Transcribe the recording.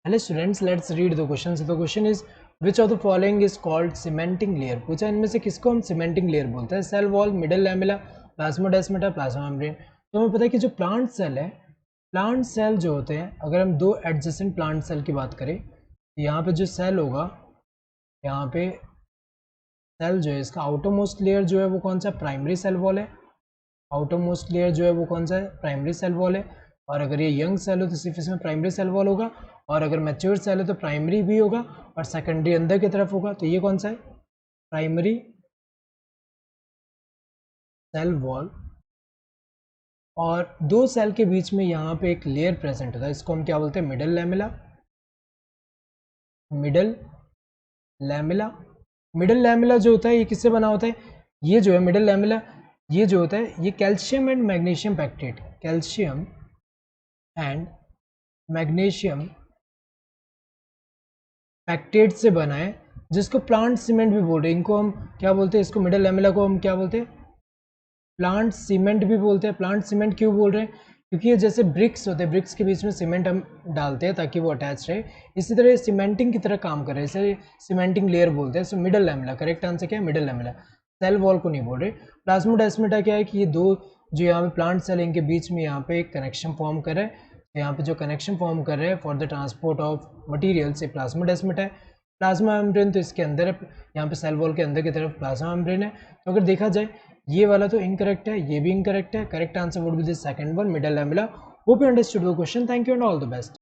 Hello students, let's read the question. So the question is, which of the following is called cementing layer? पूछा इनमें से किसको हम cementing layer बोलते हैं? Cell wall, middle lamella, plasmodesmata, plasma membrane. तो हमें पता है कि जो प्लांट सेल है, प्लांट सेल जो होते हैं, अगर हम दो एडजेसेंट प्लांट सेल की बात करें, तो यहाँ पे जो सेल होगा, यहाँ पे सेल जो है इसका आउटर मोस्ट लेयर जो है वो कौन सा, प्राइमरी सेल वॉल है। आउटर मोस्ट लेयर जो है वो कौन सा है, प्राइमरी सेल वॉल है। और अगर ये यंग सेल हो तो सिर्फ इसमें प्राइमरी सेल वॉल होगा, और अगर मैच्योर सेल है तो प्राइमरी भी होगा और सेकेंडरी अंदर की तरफ होगा। तो ये कौन सा है, प्राइमरी सेल वॉल। और दो सेल के बीच में यहाँ पे एक लेयर प्रेजेंट होता है, इसको हम क्या बोलते हैं, middle lamella. Middle lamella, middle lamella जो होता है ये किससे बना होता है, ये जो है मिडल लैमेला, ये जो होता है ये calcium and magnesium pectate, calcium and magnesium pectate से बना है, जिसको प्लांट सीमेंट भी बोल रहे हैं। इनको हम क्या बोलते हैं, इसको मिडल लैमेला को हम क्या बोलते हैं, प्लांट सीमेंट भी बोलते हैं। प्लांट सीमेंट क्यों बोल रहे हैं, क्योंकि ये जैसे ब्रिक्स होते हैं, ब्रिक्स के बीच में सीमेंट हम डालते हैं ताकि वो अटैच रहे, इसी तरह सीमेंटिंग की तरह काम करे, इसे सीमेंटिंग लेयर बोलते हैं। So middle lamella, correct answer क्या है, मिडल लैमेला। सेल वॉल को नहीं बोल रहे। प्लाज्मोडेस्माटा क्या है कि ये दो जो यहाँ पे प्लांट सेल इनके बीच में यहाँ पे एक कनेक्शन फॉर्म कर रहा है, यहाँ पे जो कनेक्शन फॉर्म कर रहे हैं for the transport of material से प्लाज्मोडेस्माटा है। प्लाज्मा मेम्ब्रेन तो इसके अंदर है, यहाँ पे सेल वॉल के अंदर की तरफ प्लाज्मा मेम्ब्रेन है। तो अगर देखा जाए ये वाला तो इनकरेक्ट है, ये भी इनकरेक्ट है। Correct answer would be the second one, middle lamella. Hope you understood the question. Thank you and all the best.